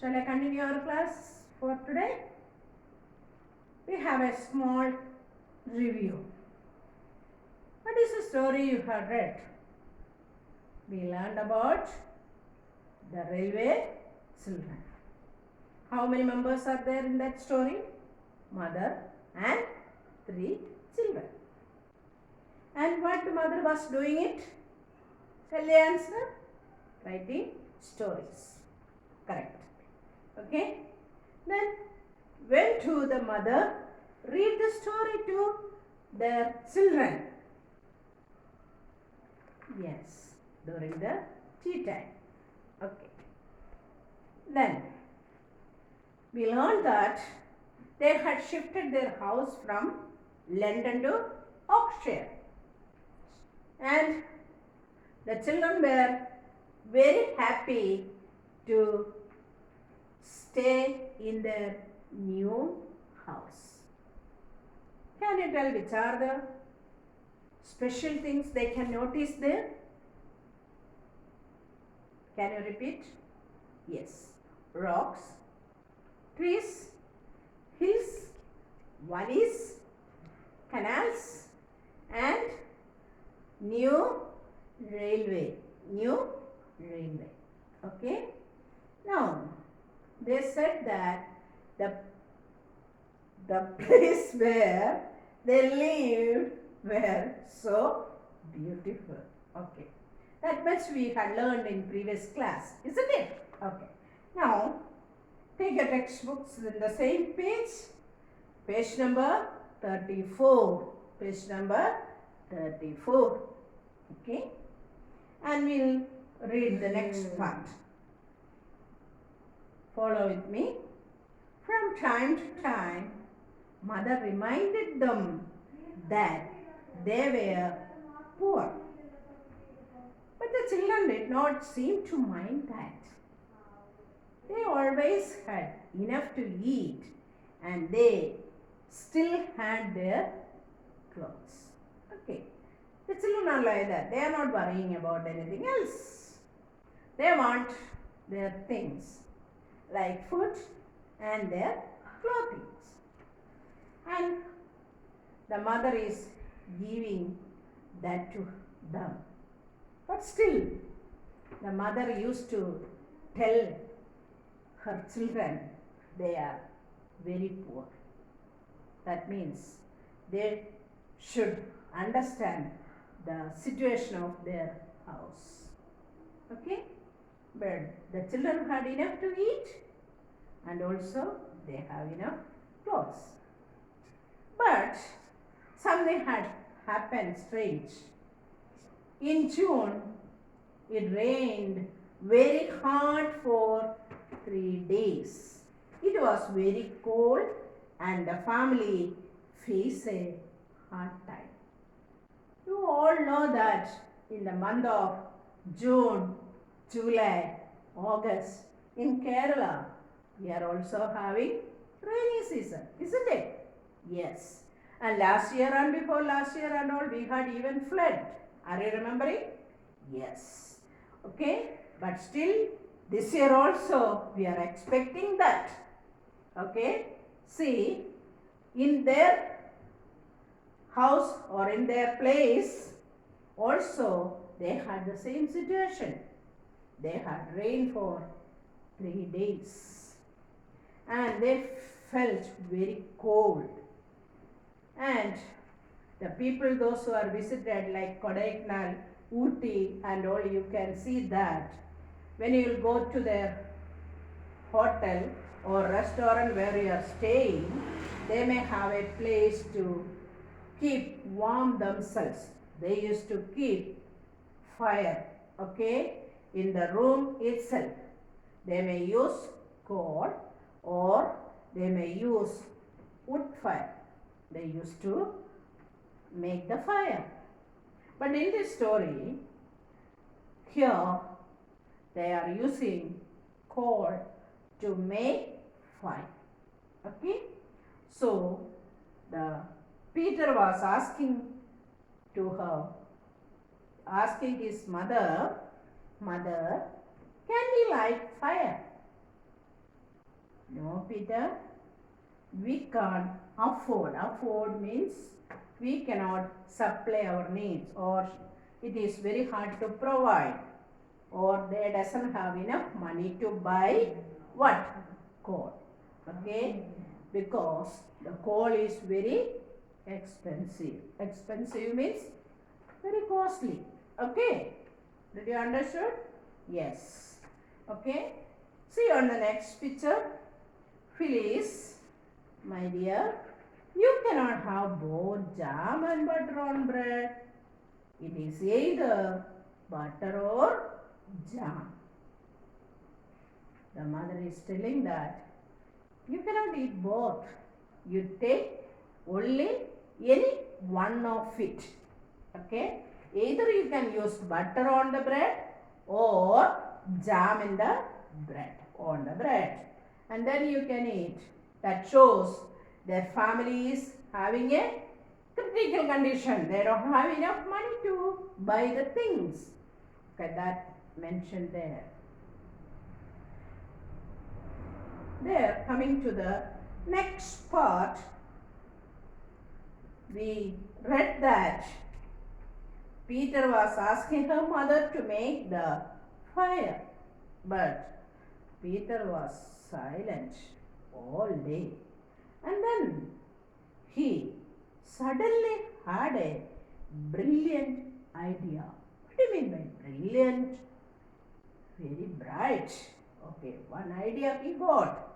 Shall I continue our class for today? We have a small review. What is the story you have read? We learned about the railway children. How many members are there in that story? Mother and 3 children. And what the mother was doing it? Shall they answer? Writing stories. Correct. Okay. Then when to the mother read the story to their children? Yes, during the tea time. Okay. Then we learned that they had shifted their house from London to Yorkshire. And the children were very happy to stay in their new house. Can you tell which are the special things they can notice there? Can you repeat? Yes. Rocks, trees, hills, valleys, canals and new railway. Okay. Now, they said that the place where they lived were so beautiful. Okay. That much we had learned in previous class, isn't it? Okay. Now, take your textbooks in the same page. Page number 34. Page number 34. Okay. And we'll read the next part. Follow with me. From time to time, mother reminded them that they were poor. But the children did not seem to mind that. They always had enough to eat and they still had their clothes. Okay. The children are like that. They are not worrying about anything else. They want their things like food and their clothing. And the mother is giving that to them. But still, the mother used to tell her children they are very poor. That means they should understand the situation of their house. Okay? But the children had enough to eat and also they have enough clothes. But something had happened strange. In June, it rained very hard for 3 days. It was very cold and the family faced a hard time. You all know that in the month of June, July, August, in Kerala, we are also having rainy season, isn't it? Yes. And last year and before last year and all, we had even flood. Are you remembering? Yes. Okay. But still, this year also, we are expecting that. Okay. See, in their house or in their place, also, they had the same situation. They had rain for 3 days. And they felt very cold. And the people, those who are visited like Kodaikanal, Ooty and all, you can see that when you will go to their hotel or restaurant where you are staying, they may have a place to keep warm themselves. They used to keep fire, okay, in the room itself. They may use coal or they may use wood fire. They used to make the fire. But in this story, here they are using coal to make fire. Okay? So, the Peter was asking his mother, Mother, can we light fire? No, Peter, we can't afford. Afford means we cannot supply our needs, or it is very hard to provide, or they doesn't have enough money to buy what? Coal. Okay? Because the coal is very expensive. Expensive means very costly. Okay? Did you understood? Yes. Okay? See on the next picture. Phyllis, my dear, you cannot have both jam and butter on bread. It is either butter or jam. The mother is telling that you cannot eat both. You take only any one of it. Okay? Either you can use butter on the bread or jam in the bread, on the bread. And then you can eat. That shows their family is having a critical condition. They don't have enough money to buy the things. Okay, that mentioned there. There, coming to the next part, we read that Peter was asking her mother to make the fire, but Peter was silent all day. And then he suddenly had a brilliant idea. What do you mean by brilliant? Very bright. Okay, one idea he got.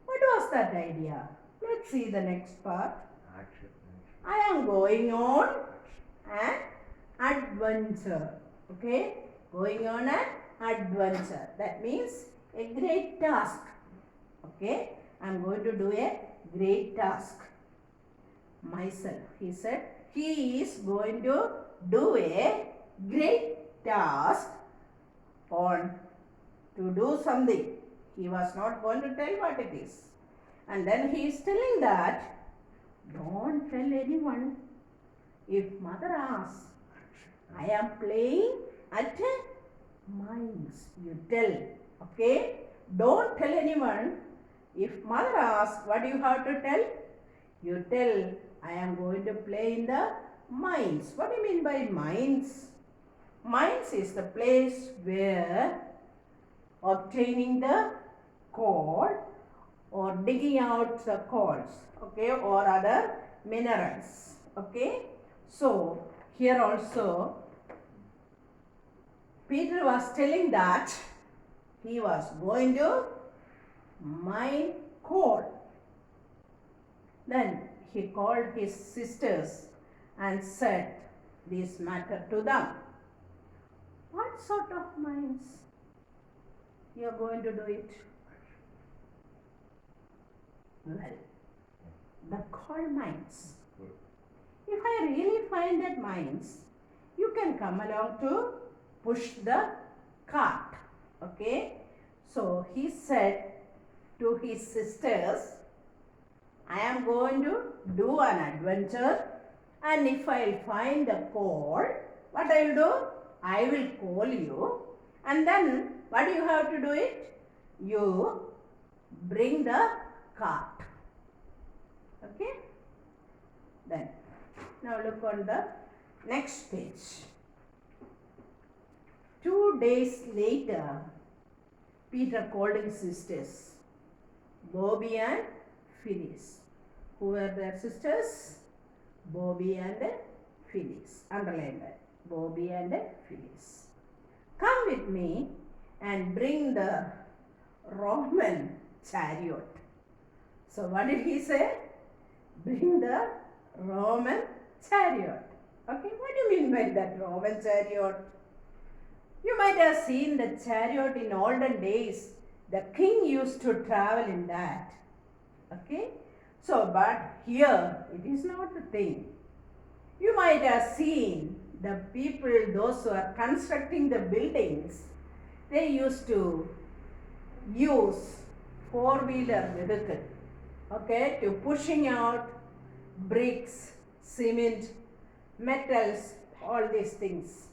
What was that idea? Let's see the next part. I am going on an adventure. Okay, going on an adventure. That means a great task. Okay, I am going to do a great task myself. He said he is going to do a great task on to do something. He was not going to tell what it is. And then he is telling that don't tell anyone. If mother asks, I am playing at mines. You tell. Okay? Don't tell anyone. If mother asks, what do you have to tell? You tell, I am going to play in the mines. What do you mean by mines? Mines is the place where obtaining the coal or digging out the coals, okay, or other minerals. Okay, so here also Peter was telling that he was going to mine coal. Then he called his sisters and said this matter to them. What sort of mines you are going to do it? Well, the coal mines. If I really find that mines, you can come along to push the cart. Okay? So he said to his sisters, I am going to do an adventure, and if I will find the coal, what I will do? I will call you, and then what do you have to do it? You bring the cart. Okay? Then, now look on the next page. 2 days later, Peter called his sisters, Bobby and Phyllis. Who were their sisters? Bobby and Phyllis. Underline that. Bobby and Phyllis. Come with me and bring the Roman chariot. So what did he say? Bring the Roman chariot. Okay, what do you mean by that Roman chariot? You might have seen the chariot in olden days. The king used to travel in that. Okay, so but here it is not the thing. You might have seen the people, those who are constructing the buildings, they used to use four-wheeler vehicle, okay, to pushing out bricks, cement, metals, all these things.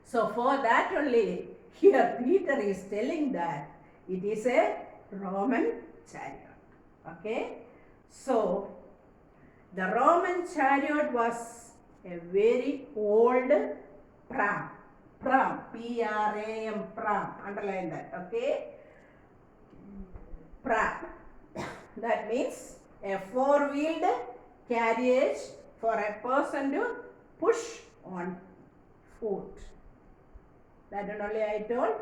So for that only, here Peter is telling that it is a Roman chariot. Okay, so the Roman chariot was a very old pram. Pram, P-R-A-M, pram. Underline that. Okay, pram. That means a four-wheeled carriage for a person to push on foot. That only I told.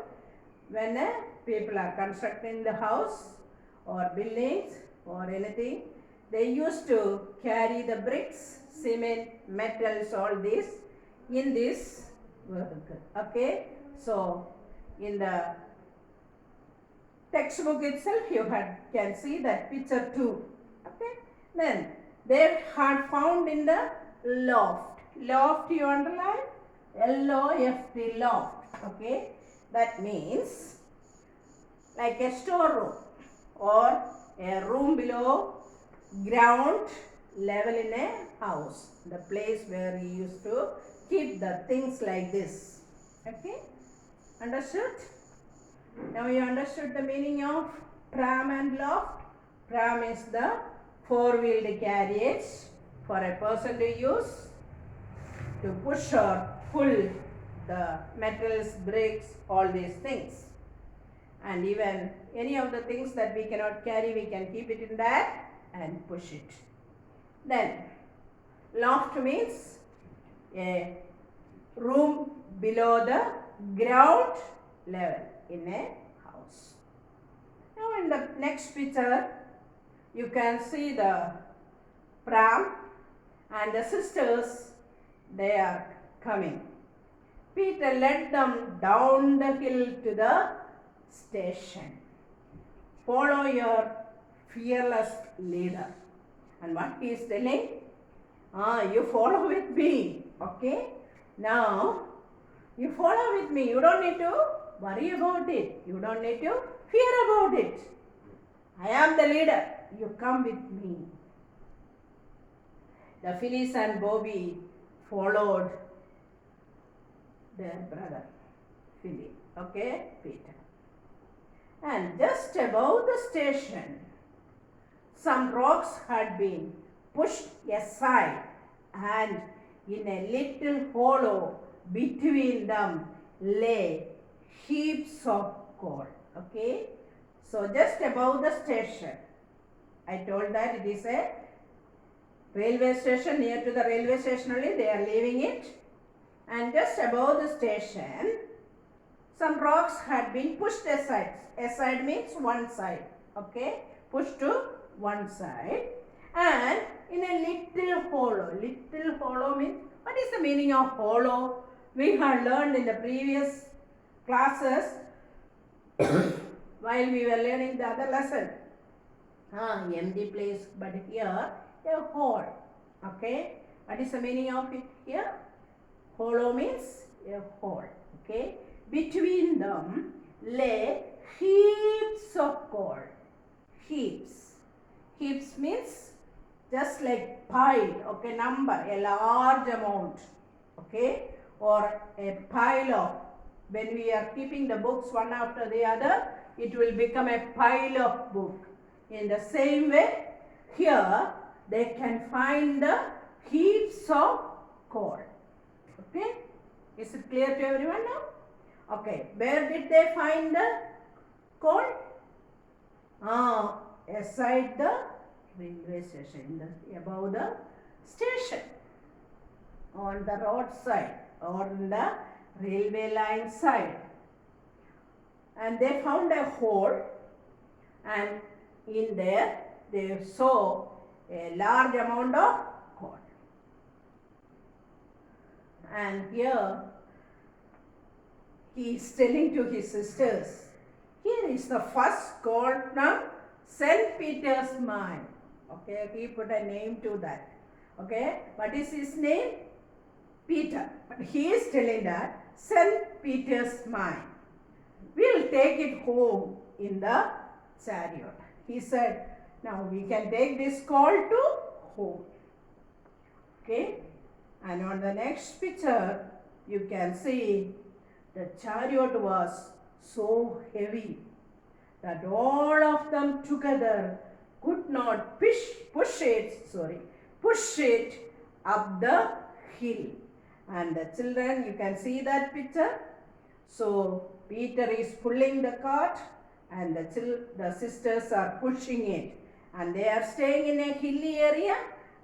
When people are constructing the house or buildings or anything, they used to carry the bricks, cement, metals, all this in this vehicle. Okay, so in the textbook itself you can see that picture too. Okay, then they had found in the loft. Loft you underline? L-O-F-T, loft. Okay, that means like a storeroom or a room below ground level in a house, the place where we used to keep the things like this. Okay, understood? Now you understood the meaning of pram and loft. Pram is the four-wheeled carriage for a person to use to push or pull the metals, bricks, all these things. And even any of the things that we cannot carry, we can keep it in that and push it. Then loft means a room below the ground level in a house. Now in the next picture you can see the pram and the sisters, they are coming. Peter led them down the hill to the station. Follow your fearless leader. And what he is telling? You follow with me. Okay? Now, you follow with me. You don't need to worry about it. You don't need to fear about it. I am the leader. You come with me. The Phyllis and Bobby followed their brother, Philip. Okay? Peter. And just above the station, some rocks had been pushed aside, and in a little hollow between them lay heaps of coal. Okay, so just above the station, I told that it is a railway station. Near to the railway station only they are leaving it, and just above the station some rocks had been pushed aside. Aside means one side. Okay, pushed to one side, and in a little hollow. Little hollow means, what is the meaning of hollow? We had learned in the previous classes while we were learning the other lesson. Empty place, but here a hole. Okay, what is the meaning of it here? Hollow means a hole. Okay, between them lay heaps of coal. Heaps. Heaps means just like pile. Okay, number, a large amount. Okay, or a pile of. When we are keeping the books one after the other, it will become a pile of book. In the same way, here they can find the heaps of coal. Okay, is it clear to everyone now? Okay, where did they find the coal? Aside the railway station, above the station, on the roadside or in the railway line side. And they found a hole, and in there they saw a large amount of coal. And here he is telling to his sisters, here is the first coal from St. Peter's mine. Okay, he put a name to that. Okay, what is his name? Peter. But he is telling that St. Peter's mine. We will take it home in the chariot. He said, now we can take this coal to home. Okay, and on the next picture you can see the chariot was so heavy that all of the them together could not push it up the hill. And the children, you can see that picture. So Peter is pulling the cart and the sisters are pushing it, and they are staying in a hilly area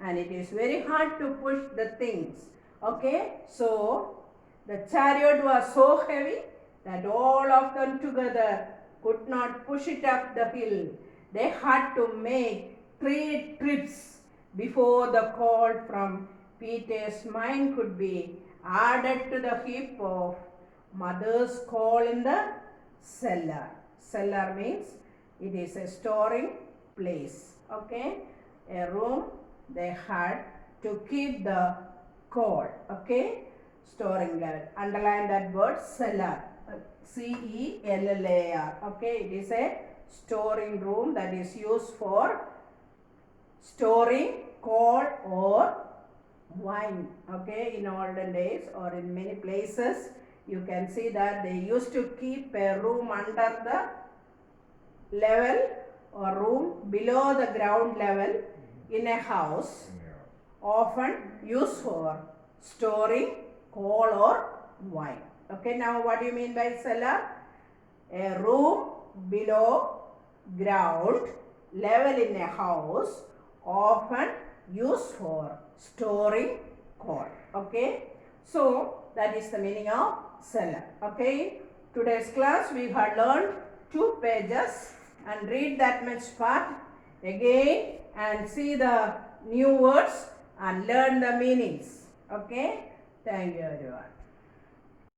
and it is very hard to push the things. Okay, so the chariot was so heavy that all of them together could not push it up the hill. They had to make 3 trips before the call from Peter's mind could be added to the heap of mother's call in the cellar. Cellar means it is a storing place. Okay, a room they had to keep the coal. Okay, storing that. Underline that word, cellar. cellar. Okay, it is a storing room that is used for storing coal or wine. Okay, in olden days or in many places you can see that they used to keep a room under the level or room below the ground level in a house, often used for storing coal or wine. Okay, now what do you mean by cellar? A room below ground level in a house, often used for storing coal. Okay, so that is the meaning of cellar. Okay, today's class we have learned 2 pages, and read that much part again and see the new words and learn the meanings. Okay, thank you everyone.